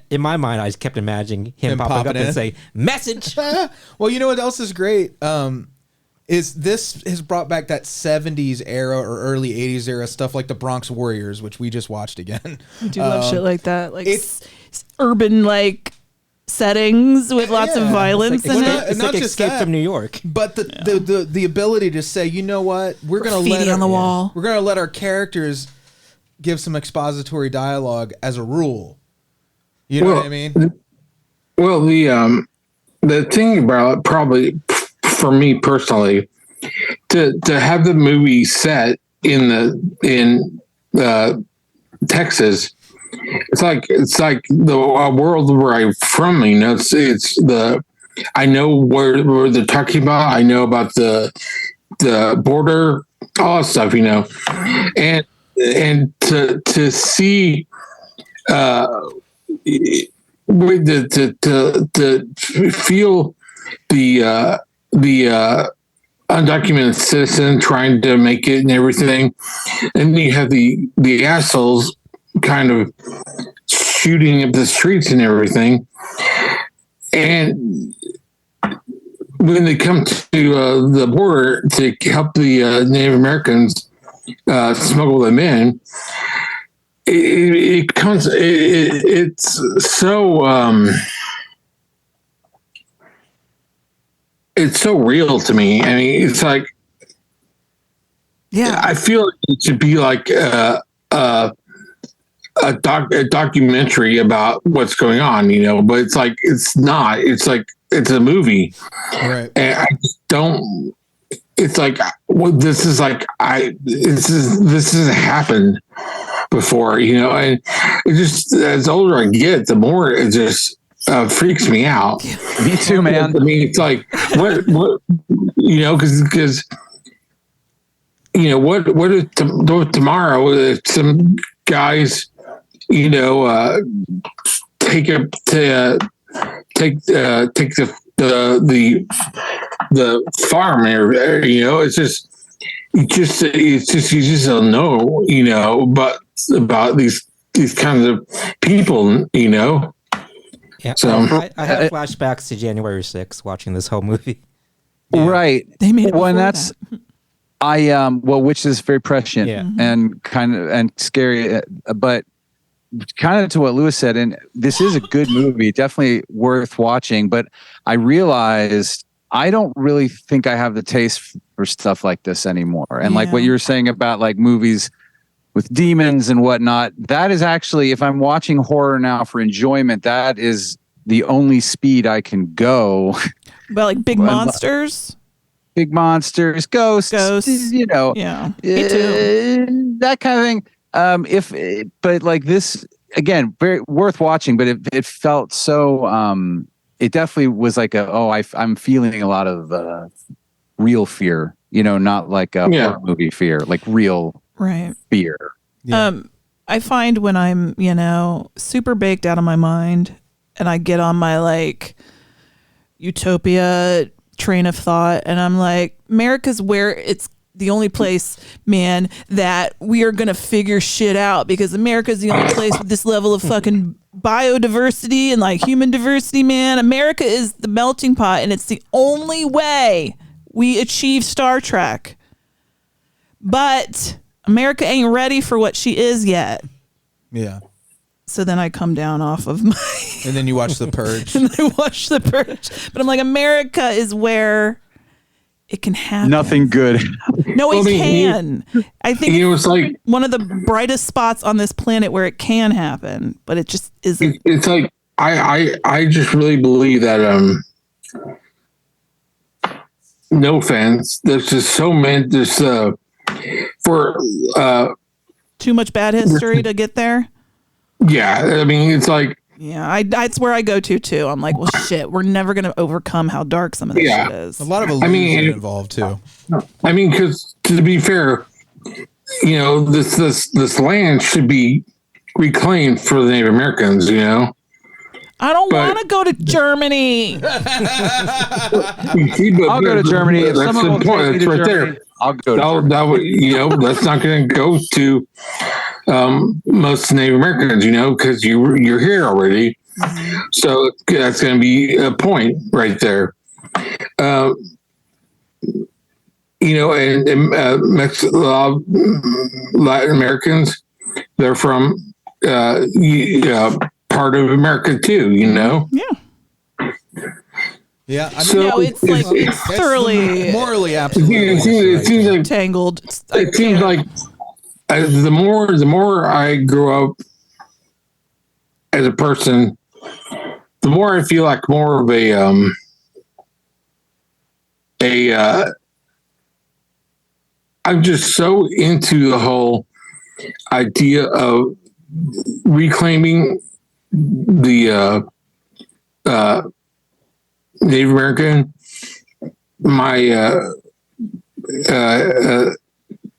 In my mind, I just kept imagining him popping up and say message. Well, you know what else is great? Is this has brought back that 70s era or early 80s era stuff like the Bronx Warriors, which we just watched again. I do love shit like that. Like it's urban, like settings with lots of violence in it. It's like Escape from New York. But the ability to say, you know what, we're gonna let our characters give some expository dialogue as a rule. You know what I mean? Well, the thing about probably for me personally to have the movie set in Texas. It's like the world where I'm from. I know where they're talking about. I know about the border, all that stuff. And to see to feel the undocumented citizen trying to make it and everything, and you have the assholes kind of shooting up the streets and everything. And when they come to the border to help the Native Americans smuggle them in, it's so real to me. I mean, it's like, yeah, I feel like it should be like a documentary about what's going on, but it's like, it's not. It's like, it's a movie. Right. And I just don't, it's like, well, this has happened before, and it just, as older I get, the more it just freaks me out. Me too, man. I mean, it's like, what, because what if tomorrow if some guys, take the farm area, it's just you just don't know, but about these kinds of people, Yeah, so I have flashbacks to January 6th watching this whole movie. Yeah. Right. They made it. When that's which is very prescient and kind of and scary, but kind of to what Lewis said, and this is a good movie, definitely worth watching. But I realized I don't really think I have the taste for stuff like this anymore. And like what you were saying about like movies with demons and whatnot, that is actually, if I'm watching horror now for enjoyment, that is the only speed I can go. But like big monsters, ghosts, yeah, me too. That kind of thing. But like this again, very worth watching. But it felt so. It definitely was like I'm feeling a lot of real fear. Not like a horror movie fear, like real fear. Yeah. I find when I'm super baked out of my mind, and I get on my like utopia train of thought, and I'm like, America's where it's the only place, man, that we are gonna figure shit out, because America's the only place with this level of fucking biodiversity and like human diversity, man. America is the melting pot, and it's the only way we achieve Star Trek. But America ain't ready for what she is yet. Yeah. So then I come down off of my... And then you watch The Purge. And I watch The Purge. But I'm like, America is where it can happen. Nothing good. No, it can. I think it's like one of the brightest spots on this planet where it can happen, but it just isn't. It's like, I just really believe that, no offense, there's just so many, too much bad history to get there. Yeah, I mean, it's like... Yeah, that's where I go to, too. I'm like, well, shit, we're never going to overcome how dark some of this shit is. A lot of illusion involved, too. I mean, because to be fair, this land should be reclaimed for the Native Americans, I don't want to go to Germany. I'll go to Germany. If that's the point. That's right there. I'll go. That's not going to go to most Native Americans, because you're here already. Mm-hmm. So that's going to be a point right there. And Latin Americans, they're from part of America too, Yeah. Yeah, I mean, so it's like it's thoroughly morally absolutely. It seems like tangled. It seems like the more I grow up as a person, the more I feel like more of I'm just so into the whole idea of reclaiming the Native American, my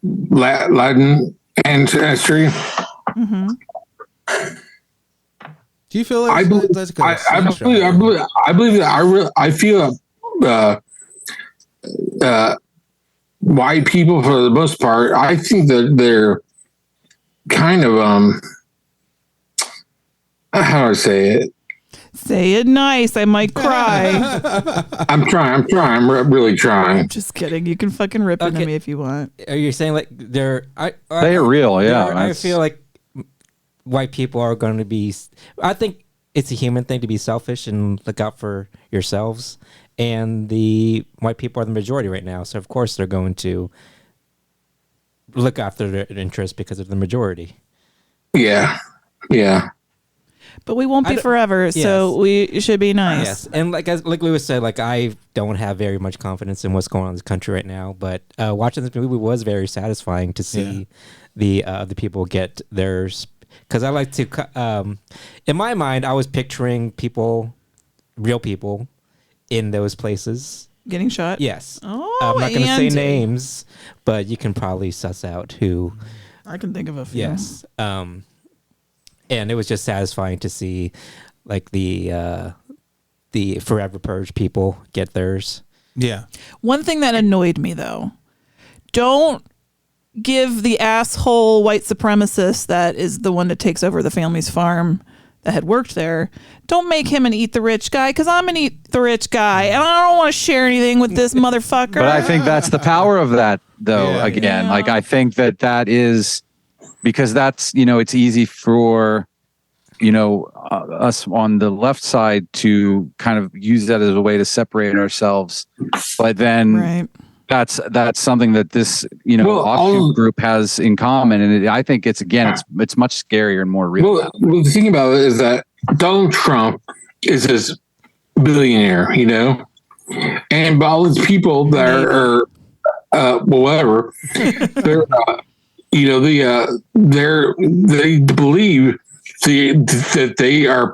Latin ancestry. Mm-hmm. Do you feel like I believe that I feel white people, for the most part, I think that they're kind of how do I say it? Say it nice. I might cry. I'm trying. I'm really trying. I'm just kidding. You can fucking rip into me if you want. Are you saying like they're... They're real, yeah. I feel like white people are going to be. I think it's a human thing to be selfish and look out for yourselves. And the white people are the majority right now, so of course they're going to look after their interests because of the majority. Yeah. But we won't be forever, so we should be nice. Yes, and like Lewis said, like I don't have very much confidence in what's going on in this country right now. But watching this movie was very satisfying to see the people get theirs. Because I like to, in my mind, I was picturing people, real people, in those places getting shot. Yes. Oh, I'm not going to say names, but you can probably suss out who. I can think of a few. Yes. And it was just satisfying to see, like the Forever Purge people get theirs. Yeah. One thing that annoyed me though, don't give the asshole white supremacist that is the one that takes over the family's farm that had worked there, don't make him an eat the rich guy, because I'm an eat the rich guy and I don't want to share anything with this motherfucker. But I think that's the power of that, though. Like I think that is because that's, it's easy for, us on the left side to kind of use that as a way to separate ourselves. But then that's something that this, offshoot group has in common. And I think it's much scarier and more real. Well, the thing about it is that Donald Trump is this billionaire, and all these people that are whatever, they're, they believe that they are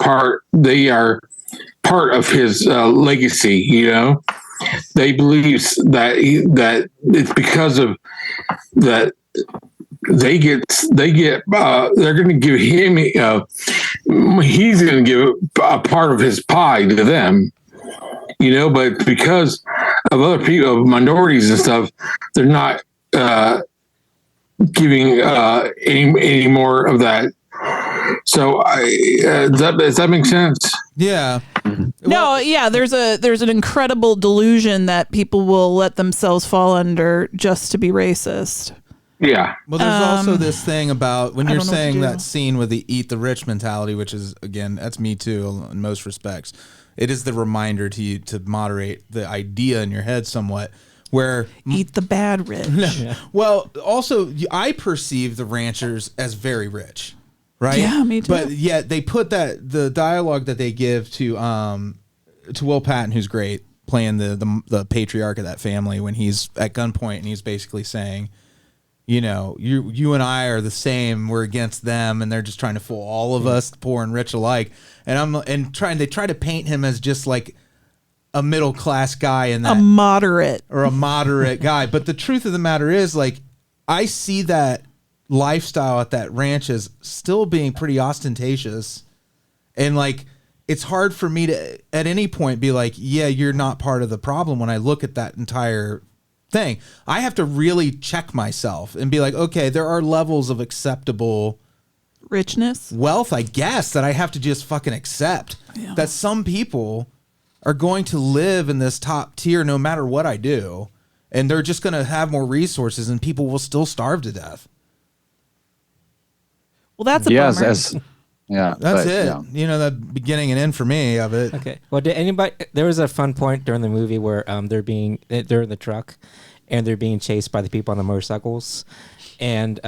part of his legacy, They believe that it's because of that they're going to give him he's going to give a part of his pie to them, but because of other people, minorities and stuff, they're not giving any more of that. So does that make sense? Yeah. No, there's an incredible delusion that people will let themselves fall under just to be racist. Yeah. Well, there's also this thing about when you're saying that scene with the eat the rich mentality, which is, again, that's me too in most respects. It is the reminder to you to moderate the idea in your head somewhat. Where eat the bad rich. Well, also I perceive the ranchers as very rich. Right. Yeah, me too. But yet they put the dialogue that they give to Will Patton, who's great, playing the patriarch of that family when he's at gunpoint and he's basically saying, you and I are the same. We're against them, and they're just trying to fool all of us, poor and rich alike. And they try to paint him as just like a middle class guy and a moderate guy. But the truth of the matter is, like, I see that lifestyle at that ranch is still being pretty ostentatious, and like it's hard for me to at any point be like, yeah, you're not part of the problem. When I look at that entire thing, I have to really check myself and be like, okay, there are levels of acceptable richness, wealth, I guess, that I have to just fucking accept. That some people are going to live in this top tier no matter what I do, and they're just going to have more resources, and people will still starve to death. Well, that's a bummer. That's it. Yeah. The beginning and end for me of it. Okay. Well, did anybody? There was a fun point during the movie where they're in the truck, and they're being chased by the people on the motorcycles, and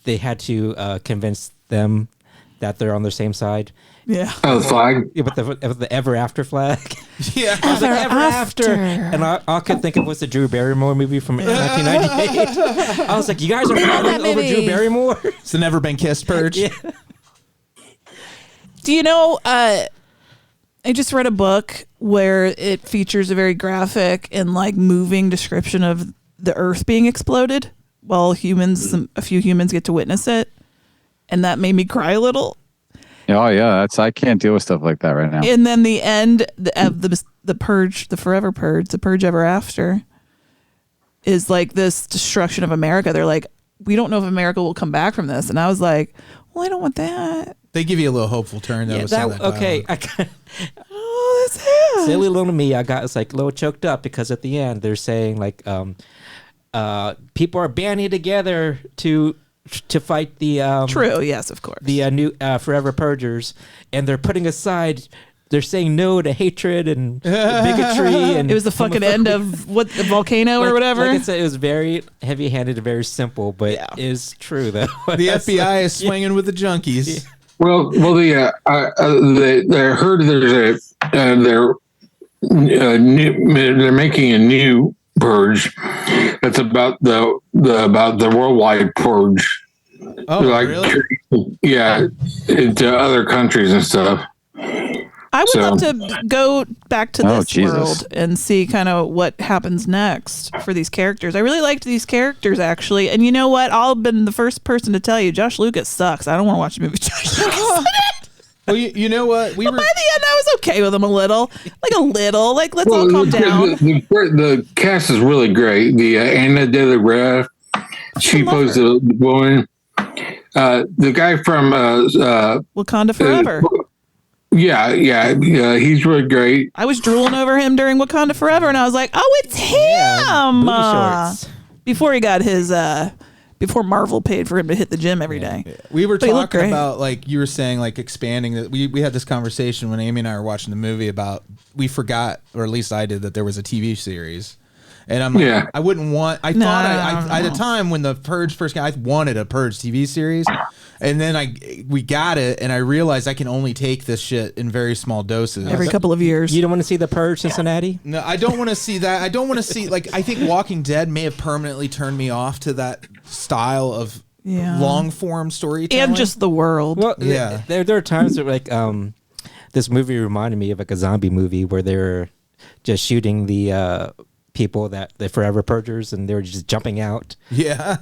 they had to convince them that they're on their same side. Yeah. Oh, the flag. Yeah, but the Ever After flag. Yeah. I was like, Ever After. And all I could think of was the Drew Barrymore movie from 1998. I was like, you guys are falling over Drew Barrymore? It's the Never Been Kissed Purge. Yeah. Do you know, I just read a book where it features a very graphic and like moving description of the Earth being exploded while a few humans get to witness it. And that made me cry a little. Oh yeah, I can't deal with stuff like that right now. And then the end of the Purge, the Forever Purge, the Purge Ever After, is like this destruction of America. They're like, we don't know if America will come back from this. And I was like, well, I don't want that. They give you a little hopeful turn though. Okay. Oh, that's sad. Silly little me, I got a little choked up because at the end they're saying like, people are banding together to to fight the True, yes, of course. The new Forever Purgers, and they're putting aside. They're saying no to hatred and bigotry, and it was the fucking end of what the volcano or whatever. Like I said, it was very heavy-handed and very simple, but it is true though. The FBI is swinging with the junkies. Well, they heard there's they're making a new purge that's about the worldwide purge. Oh, really? Yeah, into other countries and stuff. I would love to go back to this world and see kind of what happens next for these characters. I really liked these characters, actually. And you know what? I'll have been the first person to tell you, Josh Lucas sucks. I don't want to watch a movie with Josh Lucas. Well, you know what? By the end, I was okay with him a little. Like, let's all calm down. The cast is really great. The Anna de la Greve, she plays the woman. The guy from Wakanda Forever. Yeah, he's really great. I was drooling over him during Wakanda Forever, and I was like, "Oh, it's him!" Before he got his, before Marvel paid for him to hit the gym every day. Yeah. We were talking about, like you were saying, like expanding. That we had this conversation when Amy and I were watching the movie about we forgot, or at least I did, that there was a TV series. And I'm like, I wouldn't want. I thought at the time when the Purge first came, I wanted a Purge TV series, and then we got it, and I realized I can only take this shit in very small doses every couple of years. You don't want to see the Purge Cincinnati? No, I don't want to see that. I don't want to see I think Walking Dead may have permanently turned me off to that style of long form storytelling and just the world. Well, there are times that this movie reminded me of like a zombie movie where they're just shooting the people that the Forever Purgers, and they were just jumping out. Yeah,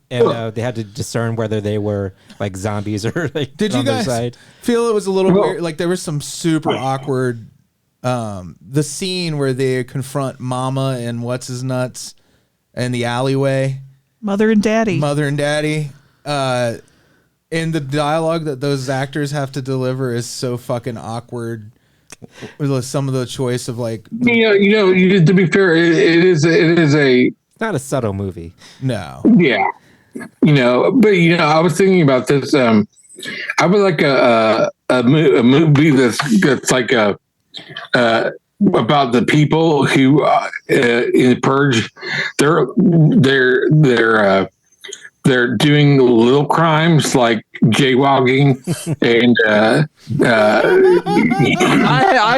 and they had to discern whether they were like zombies or like. Did you guys feel it was a little weird? Like there was some super awkward. The scene where they confront Mama and what's his nuts in the alleyway. Mother and Daddy. And the dialogue that those actors have to deliver is so fucking awkward. Some of the choice of like, to be fair, it is it's not a subtle movie. No. Yeah. But I was thinking about this. I would like a movie that's like about the people who in Purge, they're doing little crimes like jaywalking and I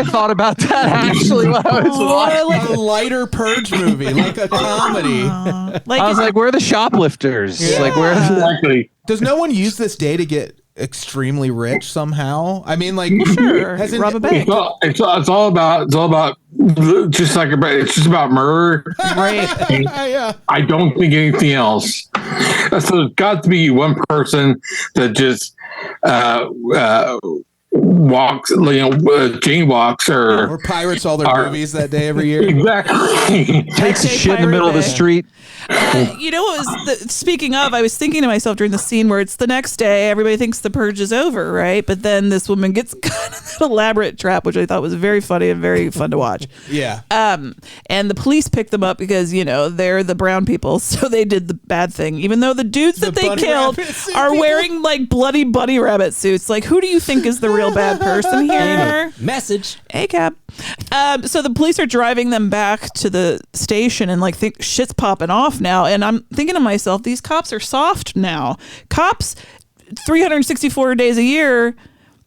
thought about that actually when I was watching. Like a lighter Purge movie, like a comedy. I was like, where are the shoplifters? Yeah. Like, where exactly? Does no one use this day to get extremely rich somehow? I mean, like, sure, rob a bank. It's all about just about murder, right? Yeah. I don't think anything else. So there's got to be one person that just walks, Jane walks, or pirates all their movies that day every year. Exactly. Takes a shit in the middle of the street. You know what was speaking of, I was thinking to myself during the scene where it's the next day, everybody thinks the purge is over, right? But then this woman gets kind of an elaborate trap, which I thought was very funny and very fun to watch. Yeah. And the police picked them up because, they're the brown people, so they did the bad thing. Even though the dudes that they killed are wearing like bloody bunny rabbit suits. Like, who do you think is the real bad person here? Message. ACAB. So the police are driving them back to the station and like think shit's popping off now. And I'm thinking to myself, these cops are soft now. Cops, 364 days a year,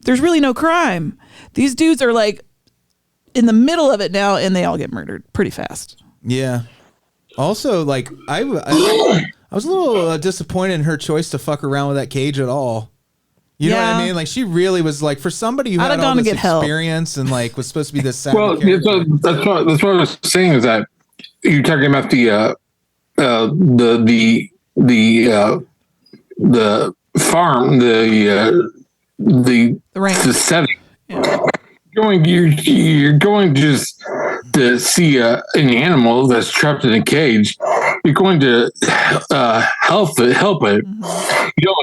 there's really no crime. These dudes are like in the middle of it now, and they all get murdered pretty fast. Yeah. Also, like I was a little disappointed in her choice to fuck around with that cage at all. You know what I mean? Like, she really was like, for somebody who had all this experience and like was supposed to be this. Well, that's what I was saying is that you're talking about the farm, the setting. Yeah. You're going just to see an animal that's trapped in a cage. You're going to help it. Mm-hmm. You don't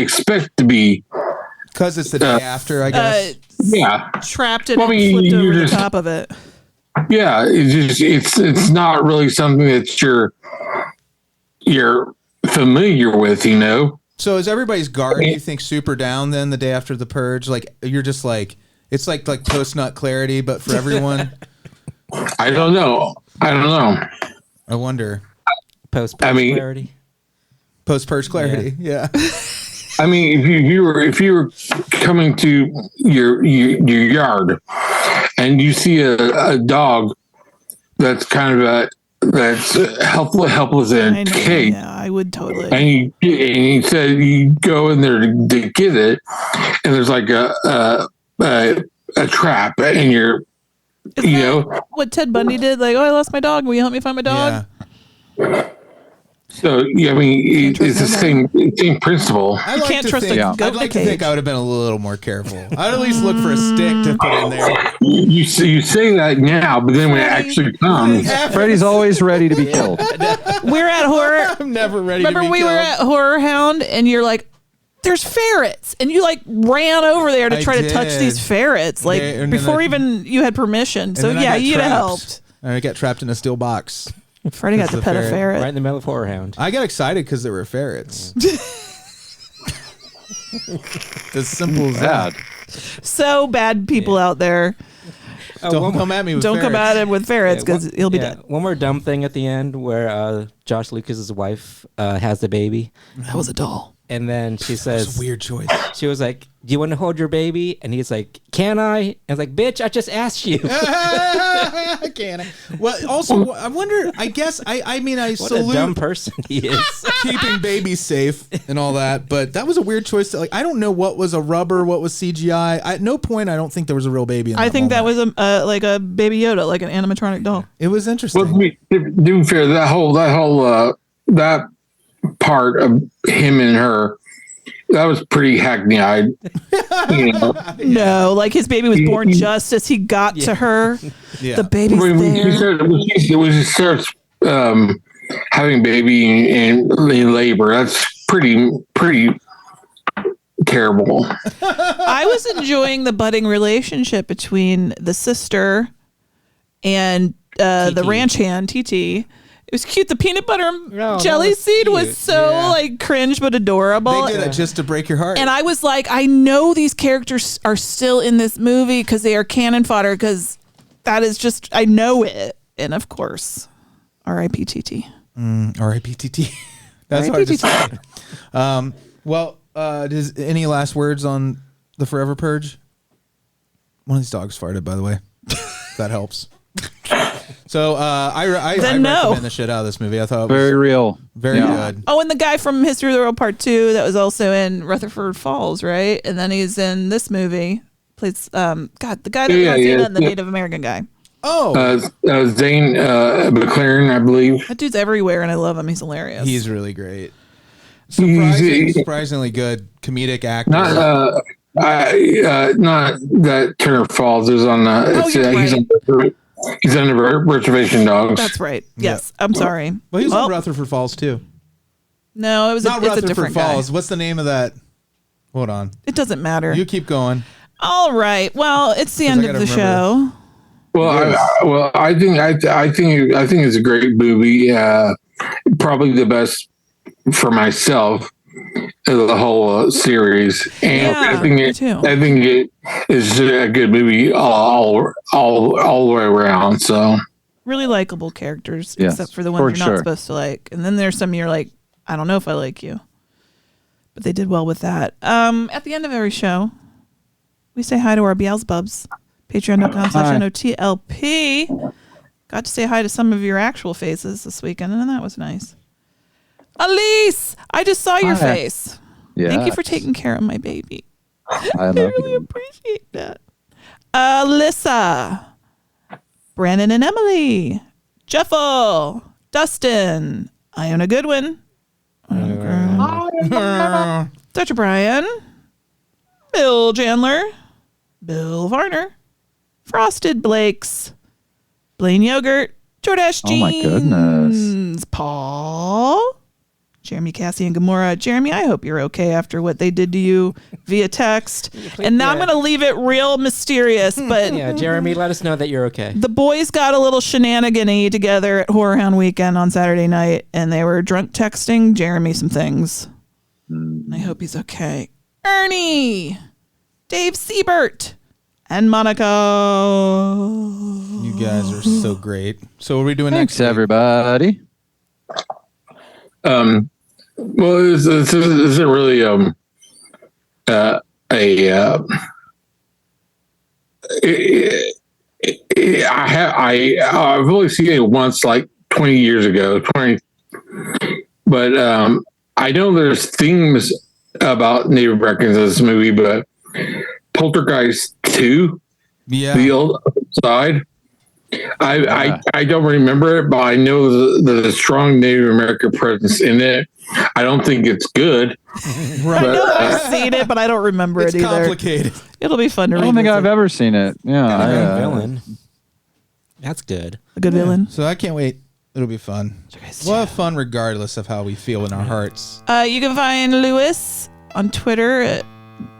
expect to be, because it's the day after, I guess. Trapped and flipped over the top of it. Yeah, it's not really something that you're familiar with, you know. So is everybody's guard, you think, super down then the day after the purge? Like, you're just like, it's like post-nut clarity, but for everyone? I don't know. I wonder. Post-purge clarity? Post-purge clarity, yeah. I mean, if you were coming to your yard and you see a dog that's kind of that's helpless in a cage. Yeah, I would totally. And you said you go in there to get it, and there's like a trap, and Isn't that what Ted Bundy did? Like, I lost my dog. Will you help me find my dog? Yeah. So yeah, I mean, it's the same principle. I'd like to think I would have been a little more careful. I'd at least look for a stick to put in there. You say that now, but then when it actually comes, Freddy's always ready to be killed. We're at horror. I'm never ready. Remember, we were at Horror Hound, and you're like, "There's ferrets," and you like ran over there to try to touch these ferrets, like before even you had permission. So yeah, you'd have helped. And I got trapped in a steel box. Freddy got to pet a ferret. Right in the middle of Horror Hound. I got excited because there were ferrets. As simple as that. So bad people out there. Don't come at me with ferrets. Don't come at him with ferrets because he'll be dead. One more dumb thing at the end where Josh Lucas's wife has the baby. That was a doll. And then she says... That was a weird choice. She was like, do you want to hold your baby? And he's like, can I? And I was like, bitch, I just asked you. Can I? Well, also, I wonder, I mean, I what salute... a dumb person he is. Keeping babies safe and all that, but that was a weird choice. I don't know what was a rubber, what was CGI. At no point, I don't think there was a real baby in that moment. That was like a baby Yoda, like an animatronic doll. It was interesting. Well, to be fair, that part of him and her, that was pretty hackneyed. You know? No, like his baby was born just as he got to her. Yeah. The baby's there. When she starts having baby in labor, that's pretty terrible. I was enjoying the budding relationship between the sister and the ranch hand, TT. It was cute. The peanut butter jelly seed was so like cringe but adorable. They did it just to break your heart. And I was like, I know these characters are still in this movie because they are cannon fodder because that is just, I know it. And of course, R.I.P. TT. R.I.P. TT. That's hard to say. Well, does any last words on the Forever Purge? One of these dogs farted, by the way. That helps. So I recommend the shit out of this movie. I thought it was very real, very good. Oh, and the guy from History of the World Part 2 that was also in Rutherford Falls, right? And then he's in this movie. Plays the guy that the Native American guy. Oh, Zane McLaren, I believe. That dude's everywhere, and I love him. He's hilarious. He's really great. Surprisingly good comedic actor. Not that Turner Falls is on he's on the Reservation Dogs. That's right. Yes, I'm sorry. Well, he was on Rutherford Falls too. No, it was not it's Rutherford a different Falls. guy. What's the name of that? Hold on. It doesn't matter. You keep going. All right. Well, it's the end of the show. Well, I think it's a great movie. Probably the best for myself of the whole series, and I think it is a good movie all the way around. So really likable characters, except for the ones you're not supposed to like, and then there's some you're like, I don't know if I like you, but they did well with that. At the end of every show, we say hi to our Beelzebubs. Patreon.com/NOTLP. Got to say hi to some of your actual faces this weekend, and that was nice. Alise, I just saw your face. Yeah. Thank you for taking care of my baby. I really appreciate that. Alyssa, Branan and Emily, Jeffel, Dustin, Iona Goodwin, Dr. Brian, Bill Chandler, Bill Varner, Frosted Blakes, Blayne Yogurt, Jordache Jeans, oh my goodness, Paul, Jeremy, Cassie, and Gamora. Jeremy, I hope you're okay after what they did to you via text. And now I'm going to leave it real mysterious, but yeah, Jeremy, let us know that you're okay. The boys got a little shenanigan-y together at Horror Hound Weekend on Saturday night, and they were drunk texting Jeremy some things. I hope he's okay. Ernie, Dave Siebert, and Monaco. You guys are so great. So what are we doing Thanks, next? everybody. Well, this isn't really I've only seen it once, like 20 years ago, but I know there's themes about Native Americans in this movie, but Poltergeist 2, the old side, I don't remember it, but I know there's a strong Native American presence in it. I don't think it's good. Right. I know I've seen it, but I don't remember it either. It's complicated. It'll be fun to read. I don't think I've ever seen it. Yeah, villain. That's good. A good villain. So I can't wait. It'll be fun. We'll have fun regardless of how we feel in our hearts. You can find Lewis on Twitter at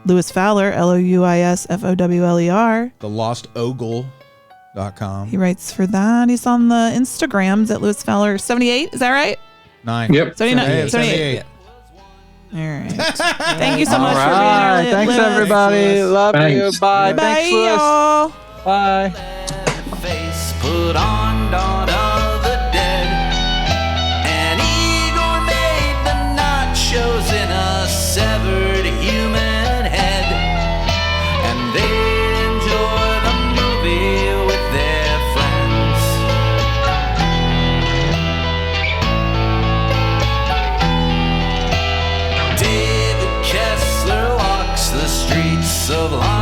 Lewis Fowler, LOUISFOWLER. TheLostOgle.com. He writes for that. He's on the Instagrams at Lewis Fowler 78. Is that right? 9. Yep. 79. 78. All right. Thank you so much for being here. Thanks, Lewis. everybody. Love you. Bye. Bye, Thanks, Lewis. y'all. Bye. Face put on Dawn of the Dead, and Igor made the nachos in a severed human head, and they enjoy the movie with their friends. David Kessler walks the streets of London.